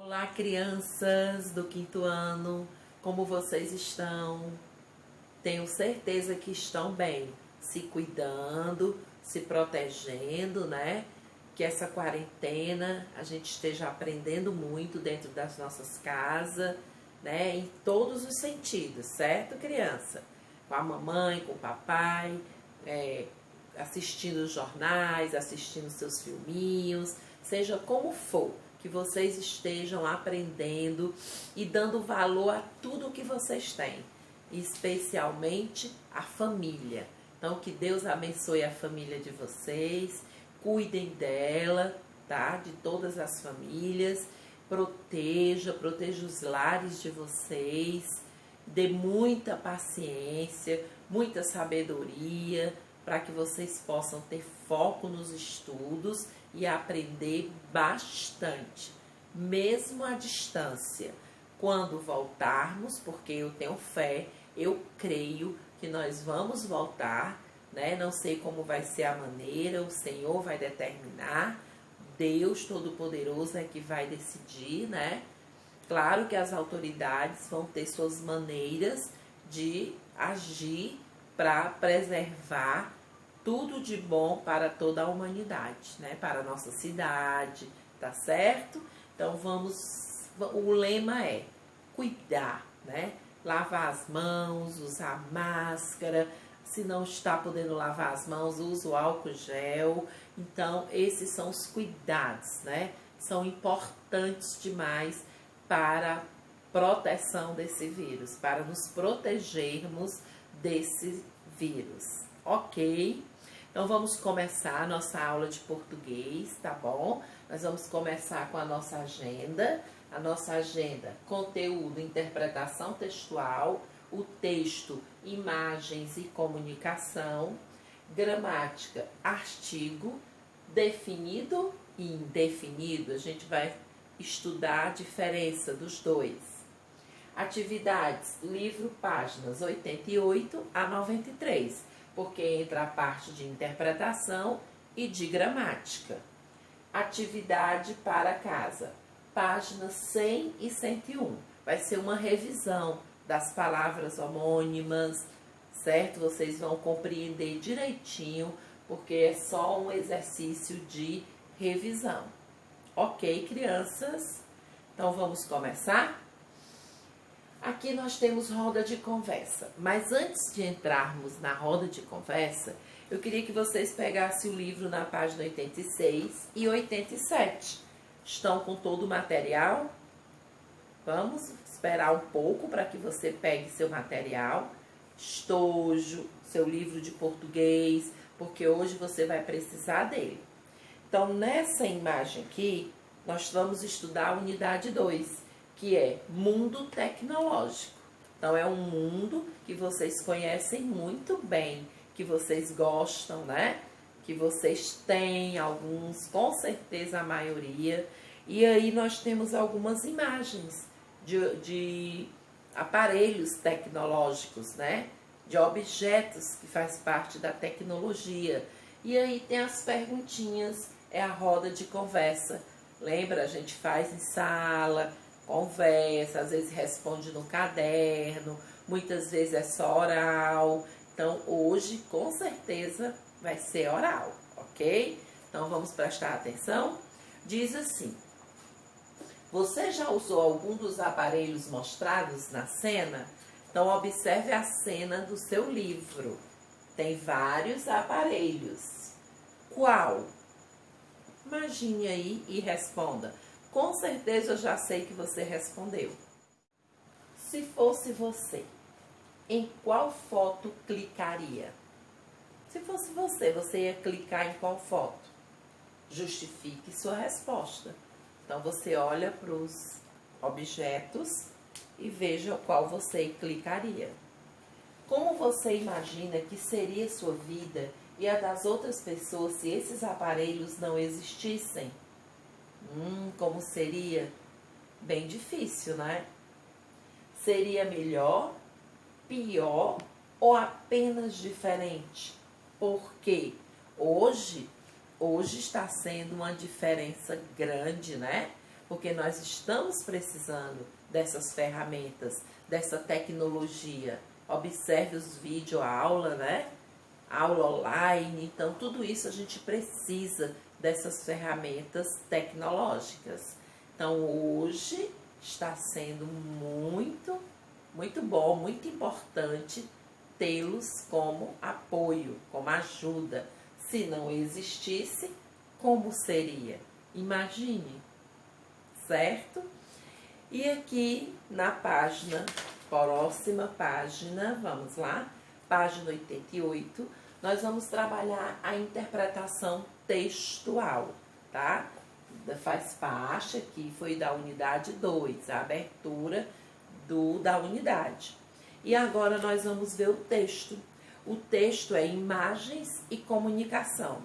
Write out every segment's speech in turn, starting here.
Olá, crianças do quinto ano, como vocês estão? Tenho certeza que estão bem, se cuidando, se protegendo, né? Que essa quarentena a gente esteja aprendendo muito dentro das nossas casas, né? Em todos os sentidos, certo, criança? Com a mamãe, com o papai, assistindo os jornais, assistindo seus filminhos, seja como for, que vocês estejam aprendendo e dando valor a tudo que vocês têm, especialmente a família. Então, que Deus abençoe a família de vocês, cuidem dela, tá? De todas as famílias, proteja os lares de vocês, dê muita paciência, muita sabedoria, para que vocês possam ter foco nos estudos e aprender bastante, mesmo à distância. Quando voltarmos, porque eu tenho fé, eu creio que nós vamos voltar, né? Não sei como vai ser a maneira, o Senhor vai determinar, Deus Todo-Poderoso é que vai decidir, né? Claro que as autoridades vão ter suas maneiras de agir para preservar tudo de bom para toda a humanidade, né? Para a nossa cidade, tá certo? Então o lema é cuidar, né? Lavar as mãos, usar máscara, se não está podendo lavar as mãos, usa o álcool gel. Então, esses são os cuidados, né? São importantes demais para a proteção desse vírus, para nos protegermos desse vírus, ok? Então, vamos começar a nossa aula de português, tá bom? Nós vamos começar com a nossa agenda. A nossa agenda, conteúdo, interpretação textual, o texto, imagens e comunicação, gramática, artigo, definido e indefinido. A gente vai estudar a diferença dos dois. Atividades, livro, páginas 88 a 93, porque entra a parte de interpretação e de gramática. Atividade para casa, páginas 100 e 101. Vai ser uma revisão das palavras homônimas, certo? Vocês vão compreender direitinho, porque é só um exercício de revisão. Ok, crianças? Então, vamos começar? Aqui nós temos roda de conversa, mas antes de entrarmos na roda de conversa, eu queria que vocês pegassem o livro na página 86 e 87. Estão com todo o material? Vamos esperar um pouco para que você pegue seu material, estojo, seu livro de português, porque hoje você vai precisar dele. Então, nessa imagem aqui, nós vamos estudar a unidade 2, que é mundo tecnológico. Então, é um mundo que vocês conhecem muito bem, que vocês gostam, né? Que vocês têm, alguns, com certeza a maioria. E aí nós temos algumas imagens de aparelhos tecnológicos, né? De objetos que faz parte da tecnologia. E aí tem as perguntinhas, é a roda de conversa. Lembra? A gente faz em sala, conversa, às vezes responde no caderno, muitas vezes é só oral. Então, hoje, com certeza, vai ser oral, ok? Então, vamos prestar atenção? Diz assim: você já usou algum dos aparelhos mostrados na cena? Então, observe a cena do seu livro. Tem vários aparelhos. Qual? Imagine aí e responda. Com certeza eu já sei que você respondeu. Se fosse você, em qual foto clicaria? Se fosse você, você ia clicar em qual foto? Justifique sua resposta. Então, você olha para os objetos e veja qual você clicaria. Como você imagina que seria sua vida e a das outras pessoas se esses aparelhos não existissem? Como seria? Bem difícil, né? Seria melhor, pior ou apenas diferente? Porque hoje está sendo uma diferença grande, né? porque nós estamos precisando dessas ferramentas, dessa tecnologia. Observe os vídeo-aula, né? Aula online, então tudo isso a gente precisa dessas ferramentas tecnológicas. Então hoje está sendo muito bom, muito importante tê-los como apoio, como ajuda. Se não existisse, como seria? Imagine, certo? E aqui na próxima página, vamos lá, página 88, nós vamos trabalhar a interpretação textual, tá? Faz parte aqui, foi da unidade 2, a abertura da unidade. E agora nós vamos ver o texto. O texto é imagens e comunicação.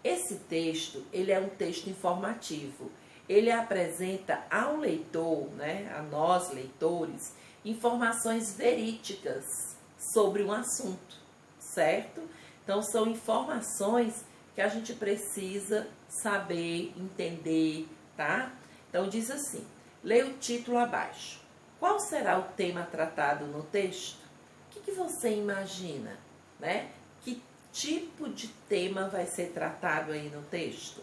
Esse texto, ele é um texto informativo. Ele apresenta ao leitor, né, a nós leitores, informações verídicas sobre um assunto, certo? Então são informações que a gente precisa saber, entender, tá? Então diz assim, lê o título abaixo. Qual será o tema tratado no texto? O que você imagina, né? Que tipo de tema vai ser tratado aí no texto?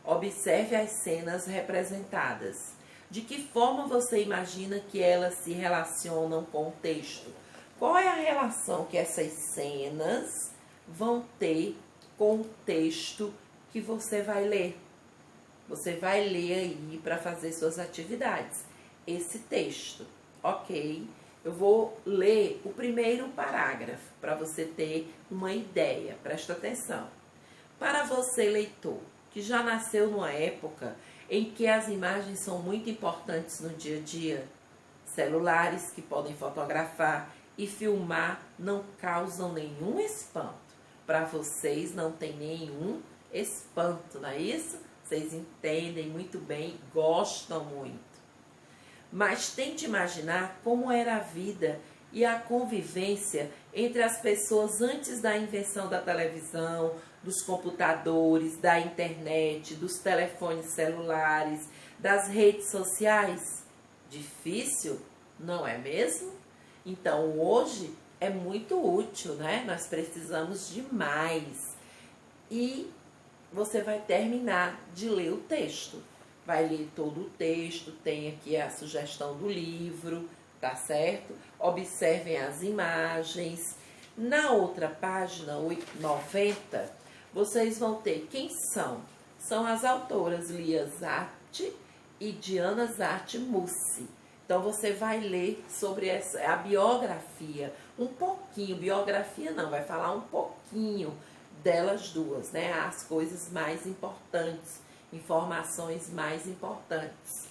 Observe as cenas representadas. De que forma você imagina que elas se relacionam com o texto? Qual é a relação que essas cenas vão ter com o texto que você vai ler? Você vai ler aí para fazer suas atividades. Esse texto, ok? Eu vou ler o primeiro parágrafo para você ter uma ideia. Presta atenção. Para você, leitor, que já nasceu numa época em que as imagens são muito importantes no dia a dia, celulares que podem fotografar e filmar não causam nenhum espanto. Para vocês não tem nenhum espanto, não é isso? Vocês entendem muito bem, gostam muito. Mas tente imaginar como era a vida e a convivência entre as pessoas antes da invenção da televisão, dos computadores, da internet, dos telefones celulares, das redes sociais. Difícil, não é mesmo? Então hoje é muito útil, né? Nós precisamos de mais. E você vai terminar de ler o texto. Vai ler todo o texto, tem aqui a sugestão do livro, tá certo? Observem as imagens. Na outra página, 90, vocês vão ter quem são. São as autoras Lia Zatti e Diana Zatti Mussi. Então você vai ler sobre a biografia, um pouquinho, biografia não, vai falar um pouquinho delas duas, né? As coisas mais importantes, informações mais importantes.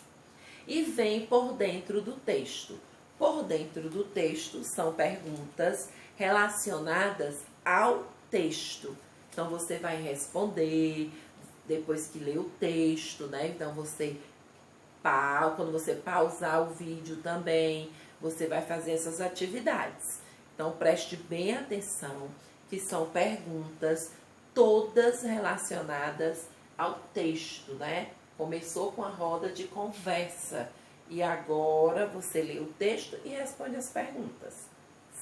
E vem por dentro do texto. Por dentro do texto são perguntas relacionadas ao texto. Então você vai responder depois que lê o texto, né? Então quando você pausar o vídeo também, você vai fazer essas atividades. Então preste bem atenção que são perguntas todas relacionadas ao texto, né? Começou com a roda de conversa e agora você lê o texto e responde as perguntas.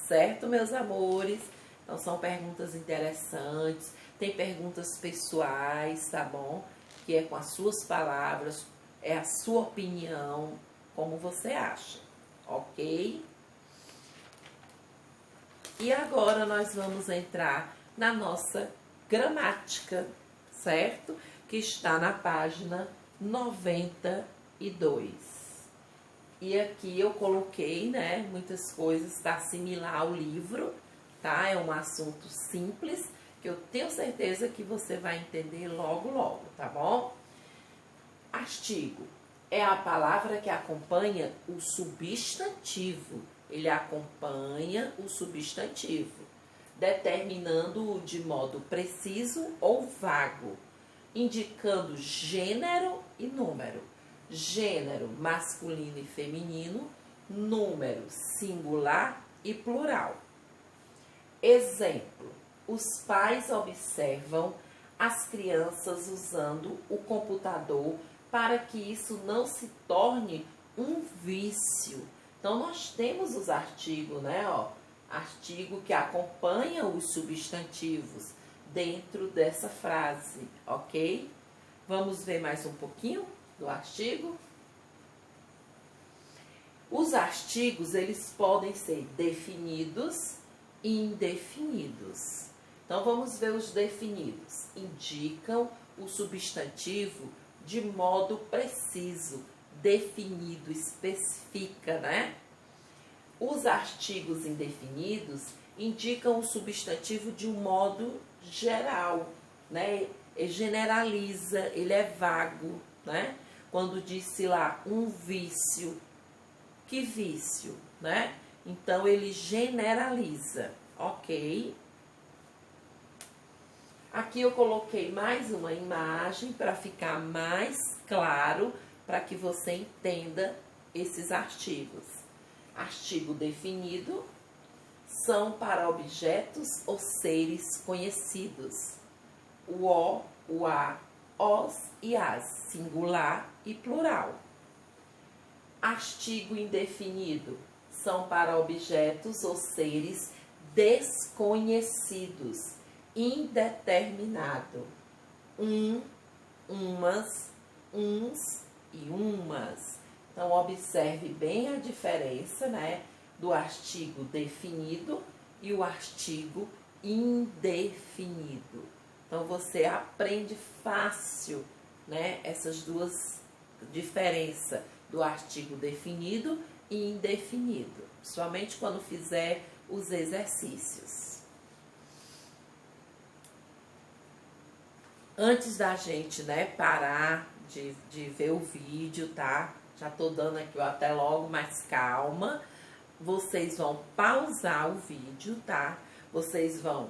Certo, meus amores? Então são perguntas interessantes, tem perguntas pessoais, tá bom? Que é com as suas palavras, é a sua opinião, como você acha, ok? E agora nós vamos entrar na nossa gramática, certo? Que está na página 92. E aqui eu coloquei, né, muitas coisas para assimilar ao livro, tá? É um assunto simples, que eu tenho certeza que você vai entender logo, logo, tá bom? Artigo é a palavra que acompanha o substantivo. Ele acompanha o substantivo, determinando-o de modo preciso ou vago, indicando gênero e número. Gênero masculino e feminino, número singular e plural. Exemplo: os pais observam as crianças usando o computador para que isso não se torne um vício. Então, nós temos os artigos, né? Ó, artigo que acompanha os substantivos dentro dessa frase, ok? Vamos ver mais um pouquinho do artigo? Os artigos, eles podem ser definidos e indefinidos. Então, vamos ver os definidos. Indicam o substantivo de modo preciso, definido, especifica, né? Os artigos indefinidos indicam o substantivo de um modo geral, né? Ele generaliza, ele é vago, né? Quando disse lá um vício, que vício, né? Então, ele generaliza, ok? Aqui eu coloquei mais uma imagem para ficar mais claro, para que você entenda esses artigos. Artigo definido são para objetos ou seres conhecidos. O O, o A, os e as, singular e plural. Artigo indefinido são para objetos ou seres desconhecidos, indeterminado. Umas, uns e umas. Então, observe bem a diferença, né, do artigo definido e o artigo indefinido. Então, você aprende fácil, né, essas duas diferenças do artigo definido e indefinido, somente quando fizer os exercícios. Antes da gente, né, parar de ver o vídeo, tá? Já tô dando aqui o até logo, mas calma. Vocês vão pausar o vídeo, tá? Vocês vão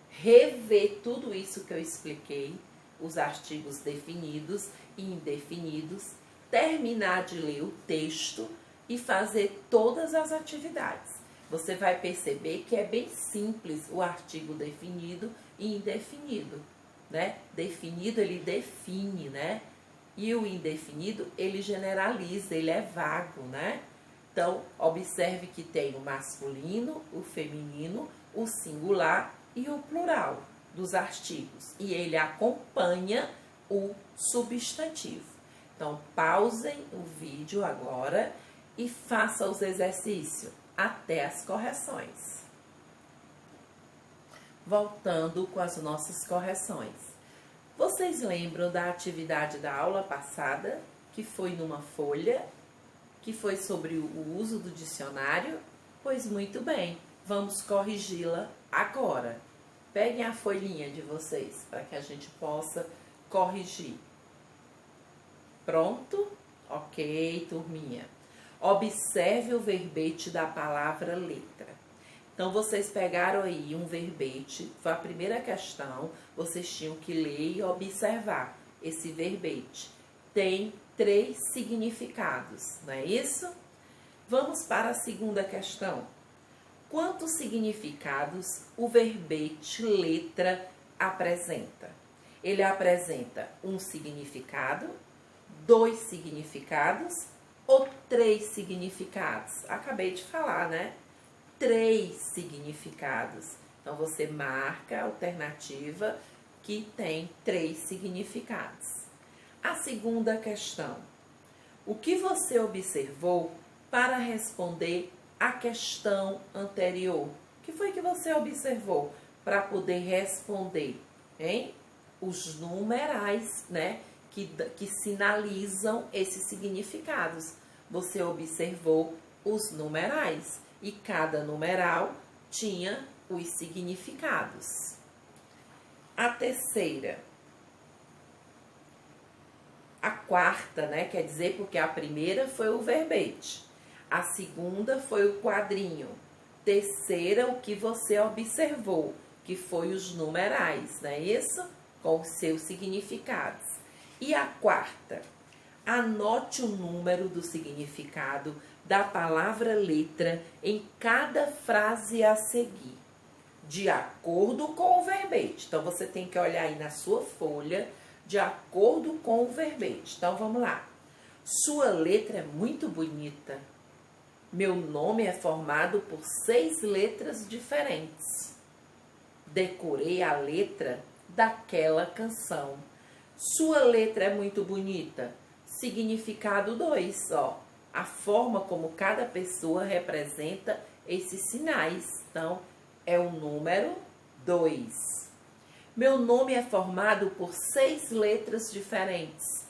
rever tudo isso que eu expliquei, os artigos definidos e indefinidos, terminar de ler o texto e fazer todas as atividades. Você vai perceber que é bem simples o artigo definido e indefinido, né? Definido, ele define, né? E o indefinido, ele generaliza, ele é vago, né? Então, observe que tem o masculino, o feminino, o singular e o plural dos artigos. E ele acompanha o substantivo. Então, pausem o vídeo agora e façam os exercícios até as correções. Voltando com as nossas correções. Vocês lembram da atividade da aula passada, que foi numa folha, que foi sobre o uso do dicionário? Pois muito bem, vamos corrigi-la agora. Peguem a folhinha de vocês para que a gente possa corrigir. Pronto? Ok, turminha. Observe o verbete da palavra letra. Então, vocês pegaram aí um verbete, foi a primeira questão, vocês tinham que ler e observar esse verbete. Tem 3 significados, não é isso? Vamos para a segunda questão. Quantos significados o verbete letra apresenta? Ele apresenta um significado, 2 significados ou 3 significados? Acabei de falar, né? 3 significados. Então, você marca a alternativa que tem 3 significados. A segunda questão. O que você observou para responder a questão anterior? O que foi que você observou para poder responder, hein? Os numerais, né? Que sinalizam esses significados. Você observou os numerais e cada numeral tinha os significados. A terceira. A quarta, né? Quer dizer, porque a primeira foi o verbete. A segunda foi o quadrinho. Terceira, o que você observou, que foi os numerais, não é isso? Com os seus significados. E a quarta, anote o número do significado da palavra letra em cada frase a seguir, de acordo com o verbete. Então, você tem que olhar aí na sua folha, de acordo com o verbete. Então, vamos lá. Sua letra é muito bonita. Meu nome é formado por 6 letras diferentes. Decorei a letra daquela canção. Sua letra é muito bonita. Significado 2, ó. A forma como cada pessoa representa esses sinais. Então, é o número 2. Meu nome é formado por 6 letras diferentes.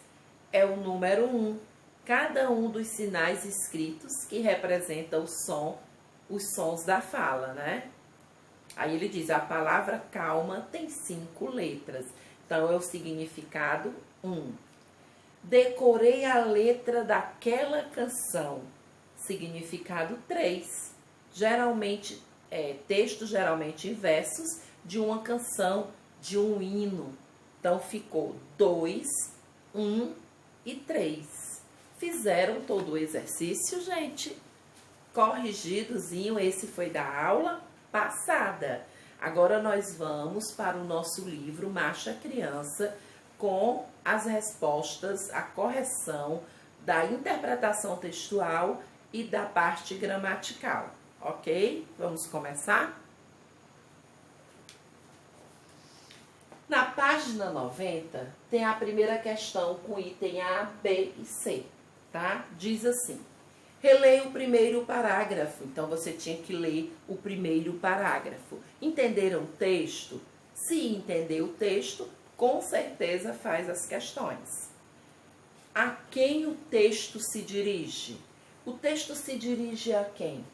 É o número 1. Cada um dos sinais escritos que representa o som, os sons da fala, né? Aí ele diz, a palavra calma tem 5 letras. Então, é o significado 1. Decorei a letra daquela canção. Significado 3. Geralmente, texto geralmente em versos de uma canção, de um hino. Então, ficou 2, 1 e 3. Fizeram todo o exercício, gente? Corrigidozinho, esse foi da aula passada. Agora nós vamos para o nosso livro Marcha Criança com as respostas, a correção da interpretação textual e da parte gramatical, ok? Vamos começar? Na página 90 tem a primeira questão com item A, B e C, tá? Diz assim: releia o primeiro parágrafo. Então, você tinha que ler o primeiro parágrafo. Entenderam o texto? Se entender o texto, com certeza faz as questões. A quem o texto se dirige? O texto se dirige a quem?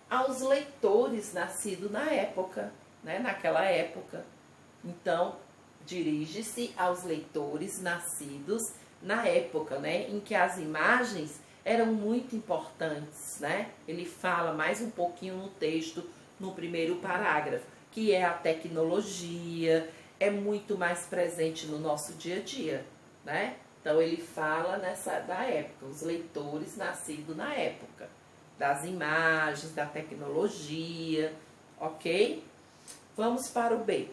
Aos leitores nascidos na época, né? Naquela época. Então, dirige-se aos leitores nascidos na época, né? Em que as imagens eram muito importantes, né? Ele fala mais um pouquinho no texto, no primeiro parágrafo, que é a tecnologia, é muito mais presente no nosso dia a dia, né? Então, ele fala da época, os leitores nascidos na época, das imagens, da tecnologia, ok? Vamos para o B.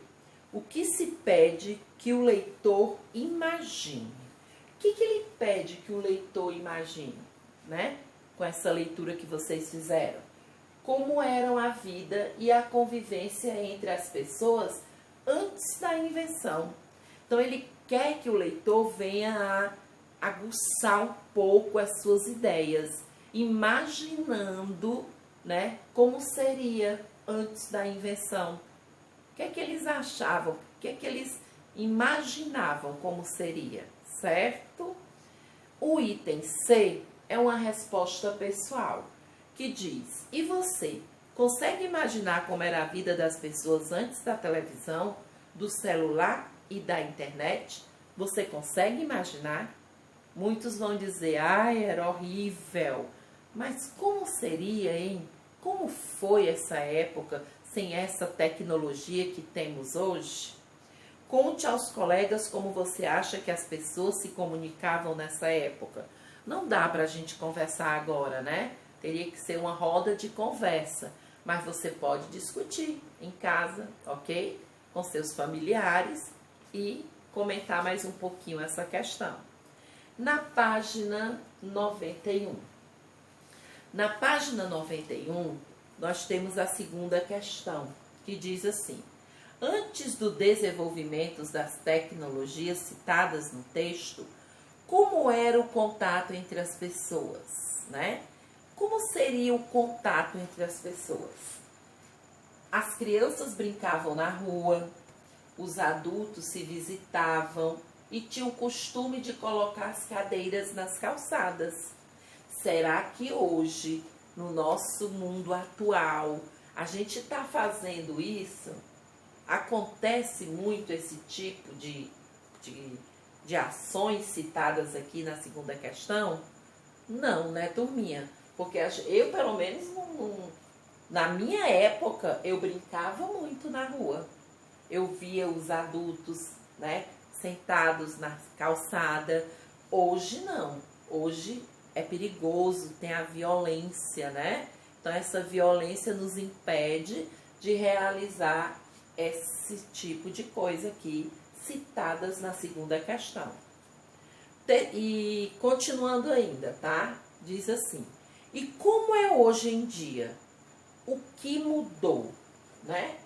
O que se pede que o leitor imagine? O que ele pede que o leitor imagine, né? Com essa leitura que vocês fizeram. Como eram a vida e a convivência entre as pessoas antes da invenção. Então, ele quer que o leitor venha a aguçar um pouco as suas ideias, imaginando, né, como seria antes da invenção. O que é que eles achavam? O que é que eles imaginavam como seria, certo? O item C é uma resposta pessoal, que diz: e você, consegue imaginar como era a vida das pessoas antes da televisão, do celular e da internet? Você consegue imaginar? Muitos vão dizer, ai, era horrível. Mas como seria, hein? Como foi essa época sem essa tecnologia que temos hoje? Conte aos colegas como você acha que as pessoas se comunicavam nessa época. Não dá para a gente conversar agora, né? Teria que ser uma roda de conversa. Mas você pode discutir em casa, ok? Com seus familiares e comentar mais um pouquinho essa questão. Na página 91. Na página 91, nós temos a segunda questão, que diz assim: antes do desenvolvimento das tecnologias citadas no texto, como era o contato entre as pessoas, né? Como seria o contato entre as pessoas? As crianças brincavam na rua, os adultos se visitavam e tinham o costume de colocar as cadeiras nas calçadas. Será que hoje, no nosso mundo atual, a gente está fazendo isso? Acontece muito esse tipo de ações citadas aqui na segunda questão? Não, né, turminha? Porque eu, pelo menos, na minha época, eu brincava muito na rua. Eu via os adultos, né, sentados na calçada. Hoje não. Hoje é perigoso, tem a violência, né? Então, essa violência nos impede de realizar esse tipo de coisa aqui citadas na segunda questão. E continuando ainda, tá? Diz assim: e como é hoje em dia? O que mudou, né?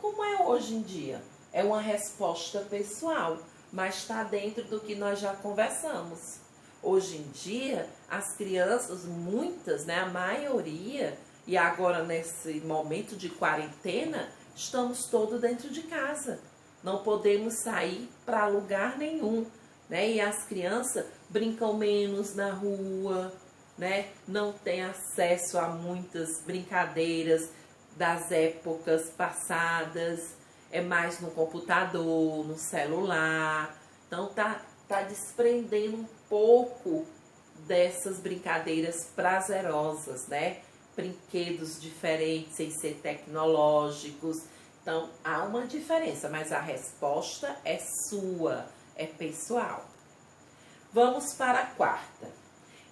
Como é hoje em dia? É uma resposta pessoal, mas está dentro do que nós já conversamos. Hoje em dia, as crianças, muitas, né, a maioria, e agora nesse momento de quarentena, estamos todos dentro de casa. Não podemos sair para lugar nenhum, né? E as crianças brincam menos na rua, né? Não têm acesso a muitas brincadeiras das épocas passadas, é mais no computador, no celular. Então tá desprendendo um pouco dessas brincadeiras prazerosas, né? Brinquedos diferentes, sem ser tecnológicos. Então, há uma diferença, mas a resposta é sua, é pessoal. Vamos para a quarta.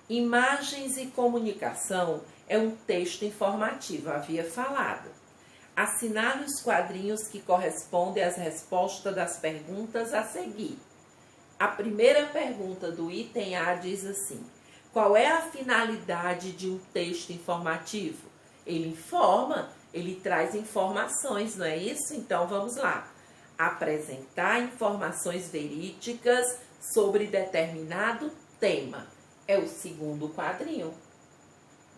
Imagens e comunicação é um texto informativo, havia falado. Assinale os quadrinhos que correspondem às respostas das perguntas a seguir. A primeira pergunta do item A diz assim: qual é a finalidade de um texto informativo? Ele informa, ele traz informações, não é isso? Então vamos lá. Apresentar informações verídicas sobre determinado tema. É o segundo quadrinho.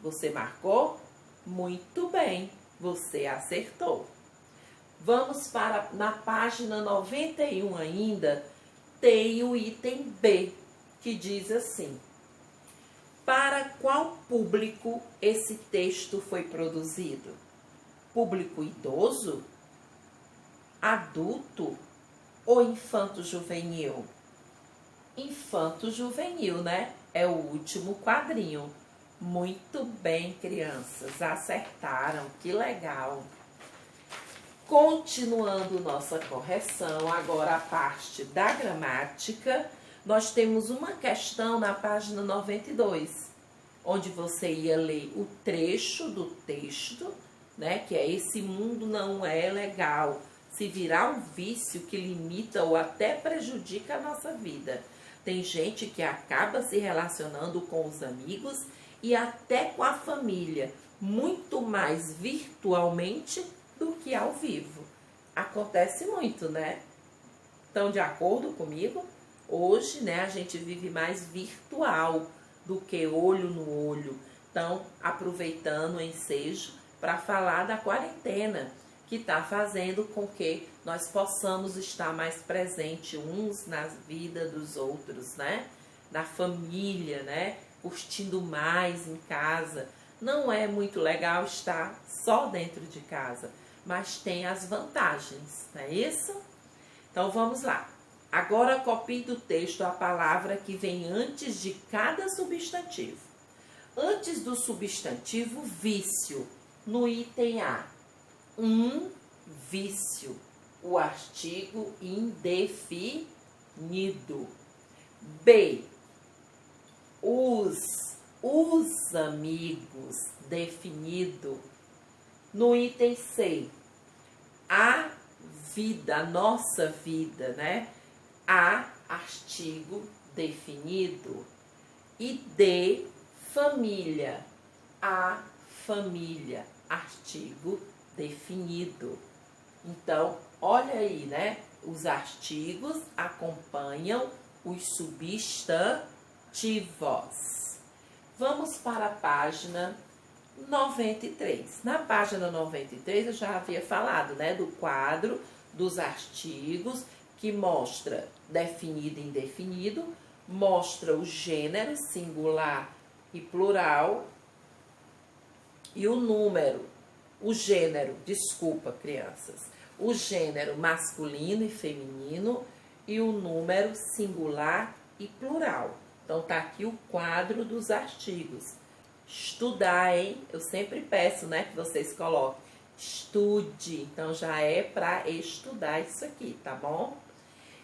Você marcou? Muito bem, você acertou. Vamos para, na página 91 ainda, tem o item B, que diz assim: para qual público esse texto foi produzido? Público idoso? Adulto? Ou infanto-juvenil? Infanto-juvenil, né? É o último quadrinho. Muito bem, crianças, acertaram, que legal. Continuando nossa correção, agora a parte da gramática, nós temos uma questão na página 92, onde você ia ler o trecho do texto, né, que é: esse mundo não é legal, se virar um vício que limita ou até prejudica a nossa vida. Tem gente que acaba se relacionando com os amigos e até com a família, muito mais virtualmente do que ao vivo. Acontece muito, né? Estão de acordo comigo? Hoje, né, a gente vive mais virtual do que olho no olho. Então, aproveitando o ensejo para falar da quarentena, que está fazendo com que nós possamos estar mais presentes uns na vida dos outros, né? Na família, né? Curtindo mais em casa. Não é muito legal estar só dentro de casa, mas tem as vantagens, não é isso? Então vamos lá. Agora copie do texto a palavra que vem antes de cada substantivo. Antes do substantivo vício, no item A, um vício, o artigo indefinido. B, os amigos, definido. No item C, a vida, a nossa vida, né? A, artigo definido. E D, família, a família, artigo definido. Então, olha aí, né? Os artigos acompanham os substantivos. Vamos para a página 93. Na página 93 eu já havia falado, né, do quadro dos artigos, que mostra definido e indefinido, mostra o gênero singular e plural e o número, o gênero, desculpa, crianças, o gênero masculino e feminino e o número singular e plural. Então tá aqui o quadro dos artigos. Estudar, hein? Eu sempre peço, né, que vocês coloquem. Estude. Então já é para estudar isso aqui, tá bom?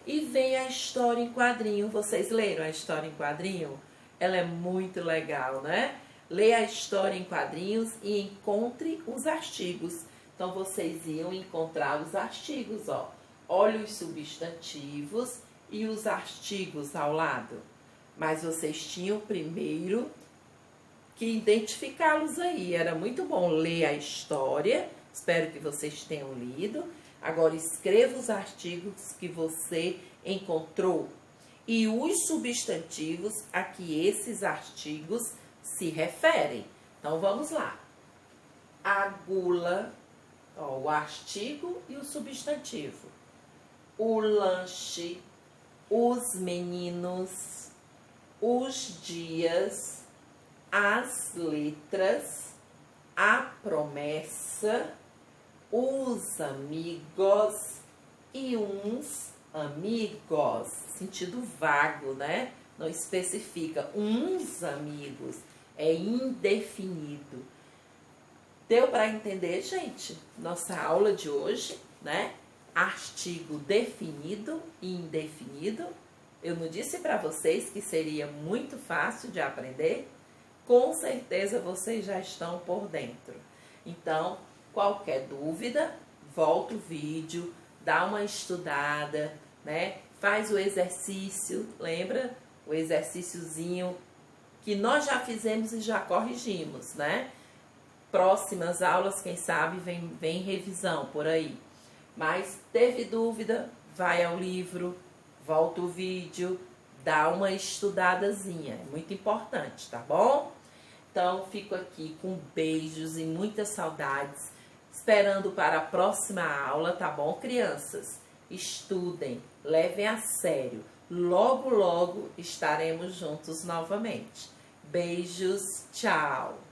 E vem a história em quadrinho. Vocês leram a história em quadrinho? Ela é muito legal, né? Leia a história em quadrinhos e encontre os artigos. Então vocês iam encontrar os artigos, ó. olha os substantivos e os artigos ao lado. Mas vocês tinham primeiro que identificá-los aí. Era muito bom ler a história, espero que vocês tenham lido. Agora escreva os artigos que você encontrou e os substantivos a que esses artigos se referem. Então vamos lá. A gula, ó, o artigo e o substantivo. O lanche, os meninos, os dias, as letras, a promessa, os amigos e uns amigos. Sentido vago, né? Não especifica. Uns amigos. É indefinido. Deu para entender, gente? Nossa aula de hoje, né? Artigo definido e indefinido. Eu não disse para vocês que seria muito fácil de aprender? Com certeza vocês já estão por dentro. Então, qualquer dúvida, volta o vídeo, dá uma estudada, né? Faz o exercício, lembra? O exercíciozinho que nós já fizemos e já corrigimos, né? Próximas aulas, quem sabe, vem revisão por aí. Mas teve dúvida, vai ao livro, volta o vídeo, dá uma estudadazinha. É muito importante, tá bom? Então, fico aqui com beijos e muitas saudades, esperando para a próxima aula, tá bom, crianças? Estudem, levem a sério. Logo, logo estaremos juntos novamente. Beijos, tchau!